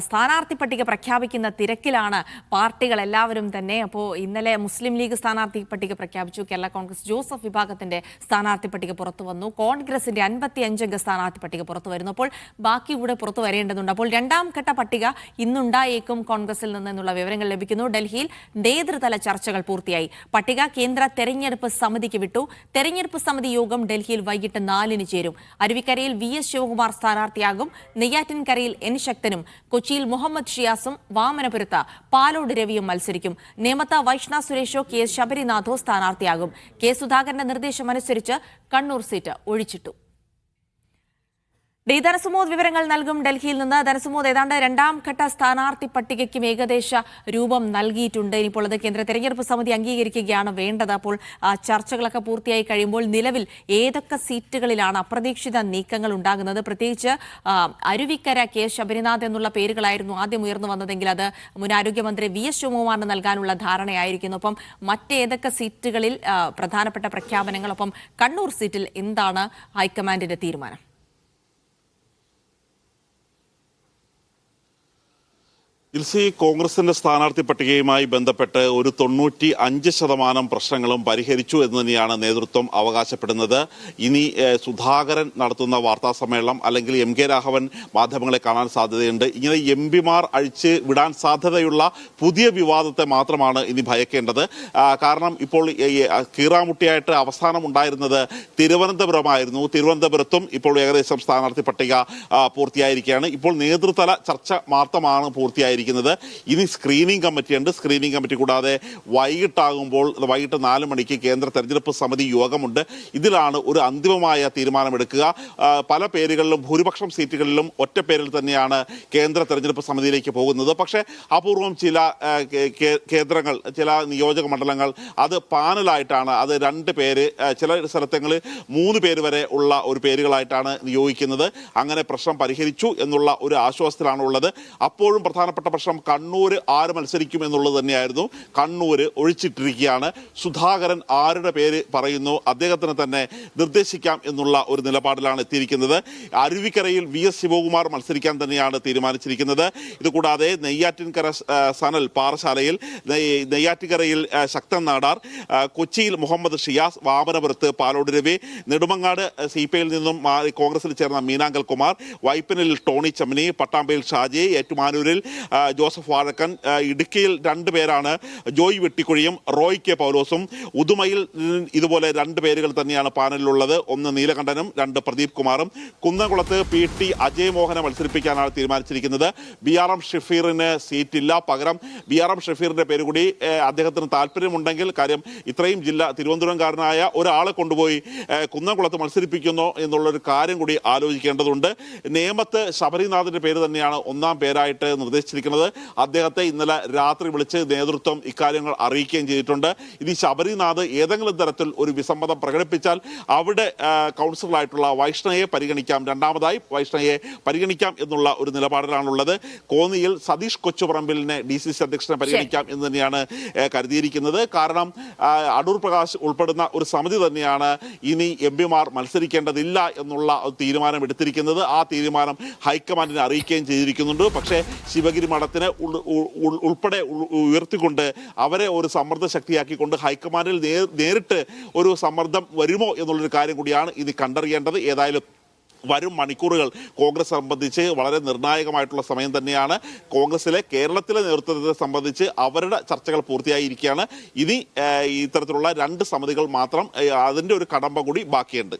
സ്ഥാനാർത്ഥി പട്ടിക പ്രഖ്യാപിക്കുന്ന തിരക്കിലാണ് പാർട്ടികൾ എല്ലാവരും തന്നെ. അപ്പോൾ ഇന്നലെ മുസ്ലിം ലീഗ് സ്ഥാനാർത്ഥി പട്ടിക പ്രഖ്യാപിച്ചു. കേരള കോൺഗ്രസ് ജോസഫ് വിഭാഗത്തിന്റെ സ്ഥാനാർത്ഥി പട്ടിക പുറത്തു വന്നു. കോൺഗ്രസിന്റെ 55 അംഗ സ്ഥാനാർത്ഥി പട്ടിക പുറത്തു വരുന്നു. അപ്പോൾ ബാക്കി കൂടെ പുറത്തു വരേണ്ടതുണ്ട്. അപ്പോൾ രണ്ടാം ഘട്ട പട്ടിക ഇന്നുണ്ടായേക്കും കോൺഗ്രസിൽ നിന്നുള്ള വിവരങ്ങൾ ലഭിക്കുന്നു. ഡൽഹിയിൽ നേതൃതല ചർച്ചകൾ പൂർത്തിയായി. പട്ടിക കേന്ദ്ര തെരഞ്ഞെടുപ്പ് സമിതിക്ക് വിട്ടു. തെരഞ്ഞെടുപ്പ് സമിതി യോഗം ഡൽഹിയിൽ വൈകിട്ട് 4-ന് ചേരും. അരുവിക്കരയിൽ VS ശിവകുമാർ സ്ഥാനാർത്ഥിയാകും. നെയ്യാറ്റിൻകരയിൽ N ശക്തനും കൊച്ചിയിൽ മുഹമ്മദ് ഷിയാസും വാമനപുരത്ത് പാലോട് രവിയും മത്സരിക്കും. നേമത്ത് വൈഷ്ണ സുരേഷോ KS ശബരിനാഥോ സ്ഥാനാർത്ഥിയാകും. K സുധാകരന്റെ നിർദ്ദേശമനുസരിച്ച് കണ്ണൂർ സീറ്റ് ഒഴിച്ചിട്ടു. ധനസുമോദ് വിവരങ്ങൾ നൽകും ഡൽഹിയിൽ നിന്ന്. ധനസുമോദ്, ഏതാണ്ട് രണ്ടാം ഘട്ട സ്ഥാനാർത്ഥി പട്ടികയ്ക്കും ഏകദേശ രൂപം നൽകിയിട്ടുണ്ട്. ഇനിയിപ്പോൾ അത് കേന്ദ്ര തെരഞ്ഞെടുപ്പ് സമിതി അംഗീകരിക്കുകയാണ് വേണ്ടത്. അപ്പോൾ ചർച്ചകളൊക്കെ പൂർത്തിയായി കഴിയുമ്പോൾ നിലവിൽ ഏതൊക്കെ സീറ്റുകളിലാണ് അപ്രതീക്ഷിത നീക്കങ്ങൾ ഉണ്ടാകുന്നത്? പ്രത്യേകിച്ച് അരുവിക്കര KS ശബരിനാഥ് എന്നുള്ള പേരുകളായിരുന്നു ആദ്യം ഉയർന്നു വന്നതെങ്കിൽ അത് മുൻ ആരോഗ്യമന്ത്രി VS ശിവകുമാറിന് നൽകാനുള്ള ധാരണയായിരിക്കുന്നു. ഒപ്പം മറ്റേതൊക്കെ സീറ്റുകളിൽ പ്രധാനപ്പെട്ട പ്രഖ്യാപനങ്ങൾ, ഒപ്പം കണ്ണൂർ സീറ്റിൽ എന്താണ് ഹൈക്കമാൻഡിന്റെ തീരുമാനം? കോൺഗ്രസിന്റെ സ്ഥാനാർത്ഥി പട്ടികയുമായി ബന്ധപ്പെട്ട് ഒരു 95% പ്രശ്നങ്ങളും പരിഹരിച്ചു എന്ന് തന്നെയാണ് നേതൃത്വം അവകാശപ്പെടുന്നത്. ഇനി സുധാകരൻ നടത്തുന്ന വാർത്താ സമ്മേളനം അല്ലെങ്കിൽ MK രാഘവൻ മാധ്യമങ്ങളെ കാണാൻ സാധ്യതയുണ്ട്. ഇങ്ങനെ MPമാർ അഴിച്ച് വിടാൻ സാധ്യതയുള്ള പുതിയ വിവാദത്തെ മാത്രമാണ് ഇനി ഭയക്കേണ്ടത്. കാരണം ഇപ്പോൾ കീറാമുട്ടിയായിട്ട് അവസാനം ഉണ്ടായിരുന്നത് തിരുവനന്തപുരമായിരുന്നു. തിരുവനന്തപുരത്തും ഇപ്പോൾ ഏകദേശം സ്ഥാനാർത്ഥി പട്ടിക പൂർത്തിയായിരിക്കുകയാണ്. ഇപ്പോൾ നേതൃതല ചർച്ച മാത്രമാണ് പൂർത്തിയായിരിക്കുന്നത്. ഇനി സ്ക്രീനിംഗ് കമ്മിറ്റിയുണ്ട്. സ്ക്രീനിംഗ് കമ്മിറ്റി കൂടാതെ വൈകിട്ട് 4 മണിക്ക് കേന്ദ്ര തെരഞ്ഞെടുപ്പ് സമിതി യോഗമുണ്ട്. ഇതിലാണ് ഒരു അന്തിമമായ തീരുമാനമെടുക്കുക. പല പേരുകളിലും ഭൂരിപക്ഷം സീറ്റുകളിലും ഒറ്റ പേരിൽ തന്നെയാണ് കേന്ദ്ര തെരഞ്ഞെടുപ്പ് സമിതിയിലേക്ക് പോകുന്നത്. പക്ഷേ അപൂർവം ചില കേന്ദ്രങ്ങൾ, ചില നിയോജക മണ്ഡലങ്ങൾ അത് പാനലായിട്ടാണ്, അത് 2 പേര്, ചില സ്ഥലങ്ങളിൽ 3 പേര് വരെ ഉള്ള ഒരു പേരുകളായിട്ടാണ് നിയോഗിക്കുന്നത്. അങ്ങനെ പ്രശ്നം പരിഹരിച്ചു എന്നുള്ള ഒരു ആശ്വാസത്തിലാണ് ഉള്ളത്. അപ്പോഴും പ്രധാനപ്പെട്ട പ്രശ്നം കണ്ണൂർ ആര് മത്സരിക്കും എന്നുള്ളത് തന്നെയായിരുന്നു. കണ്ണൂർ ഒഴിച്ചിട്ടിരിക്കുകയാണ്. സുധാകരൻ ആരുടെ പേര് പറയുന്നു അദ്ദേഹത്തിന് തന്നെ നിർദ്ദേശിക്കാം എന്നുള്ള ഒരു നിലപാടിലാണ് എത്തിയിരിക്കുന്നത്. അരുവിക്കരയിൽ VS ശിവകുമാർ മത്സരിക്കാൻ തന്നെയാണ് തീരുമാനിച്ചിരിക്കുന്നത്. ഇതുകൂടാതെ നെയ്യാറ്റിൻകര സനൽ പാറശാലയിൽ, നെയ്യാറ്റിൻകരയിൽ ശക്തൻ നാടാർ, കൊച്ചിയിൽ മുഹമ്മദ് ഷിയാസ്, വാമനപുരത്ത് പാലോട് രവി, നെടുമങ്ങാട് CPIയിൽ നിന്നും കോൺഗ്രസിൽ ചേർന്ന മീനാങ്കൽ കുമാർ, വൈപ്പിനിൽ ടോണി ചമ്മനി, പട്ടാമ്പയിൽ ഷാജി, ഏറ്റുമാനൂരിൽ ജോസഫ് വാഴക്കൻ, ഇടുക്കിയിൽ 2 പേരാണ് ജോയ് വെട്ടിക്കുഴിയും റോയ് K പൗലോസും, ഉദുമയിൽ ഇതുപോലെ 2 പേരുകൾ തന്നെയാണ് പാനലിലുള്ളത്. ഒന്ന് നീലകണ്ഠനും 2 പ്രദീപ് കുമാറും. കുന്നംകുളത്ത് PT അജയ് മോഹനെ മത്സരിപ്പിക്കാനാണ് തീരുമാനിച്ചിരിക്കുന്നത്. BRM ഷഫീറിന് സീറ്റില്ല. പകരം BRM ഷഫീറിന്റെ പേര് കൂടി അദ്ദേഹത്തിന് താല്പര്യമുണ്ടെങ്കിൽ, കാര്യം ഇത്രയും തിരുവനന്തപുരംകാരനായ ഒരാളെ കൊണ്ടുപോയി കുന്നംകുളത്ത് മത്സരിപ്പിക്കുന്നു എന്നുള്ളൊരു കാര്യം കൂടി ആലോചിക്കേണ്ടതുണ്ട്. നേമത്ത് ശബരിനാഥിന്റെ പേര് തന്നെയാണ് 1ാം പേരായിട്ട് നിർദ്ദേശിച്ചിരിക്കുന്നത്. അദ്ദേഹത്തെ ഇന്നലെ രാത്രി വിളിച്ച് നേതൃത്വം ഇക്കാര്യങ്ങൾ അറിയിക്കുകയും ചെയ്തിട്ടുണ്ട്. ഇനി ശബരിനാഥ് ഏതെങ്കിലും തരത്തിൽ ഒരു വിസമ്മതം പ്രകടിപ്പിച്ചാൽ അവിടെ കൗൺസിലറായിട്ടുള്ള വൈഷ്ണയെ പരിഗണിക്കാം, രണ്ടാമതായി വൈഷ്ണയെ പരിഗണിക്കാം എന്നുള്ള ഒരു നിലപാടിലാണുള്ളത്. കോന്നിയിൽ സതീഷ് കൊച്ചുപറമ്പിലിനെ DCC അധ്യക്ഷനെ പരിഗണിക്കാം എന്ന് തന്നെയാണ് കരുതിയിരിക്കുന്നത്. കാരണം അടൂർ പ്രകാശ് ഉൾപ്പെടുന്ന ഒരു സമിതി തന്നെയാണ് ഇനി MPമാർ മത്സരിക്കേണ്ടതില്ല എന്നുള്ള തീരുമാനം എടുത്തിരിക്കുന്നത്. ആ തീരുമാനം ഹൈക്കമാൻഡിനെ അറിയിക്കുകയും ചെയ്തിരിക്കുന്നുണ്ട്. പക്ഷേ ശിവഗിരി മഠത്തിന് ഉൾപ്പെടെ ഉയർത്തിക്കൊണ്ട് അവരെ ഒരു സമ്മർദ്ദ ശക്തിയാക്കിക്കൊണ്ട് ഹൈക്കമാൻഡിൽ നേരിട്ട് ഒരു സമ്മർദ്ദം വരുമോ എന്നുള്ളൊരു കാര്യം കൂടിയാണ് ഇത് കണ്ടറിയേണ്ടത്. ഏതായാലും വരും മണിക്കൂറുകൾ കോൺഗ്രസ് സംബന്ധിച്ച് വളരെ നിർണായകമായിട്ടുള്ള സമയം തന്നെയാണ്. കോൺഗ്രസിലെ കേരളത്തിലെ നേതൃത്വത്തെ സംബന്ധിച്ച് അവരുടെ ചർച്ചകൾ പൂർത്തിയായിരിക്കുകയാണ്. ഇനി ഇത്തരത്തിലുള്ള 2 സമിതികൾ മാത്രം, അതിൻ്റെ ഒരു കടമ്പ കൂടി ബാക്കിയുണ്ട്.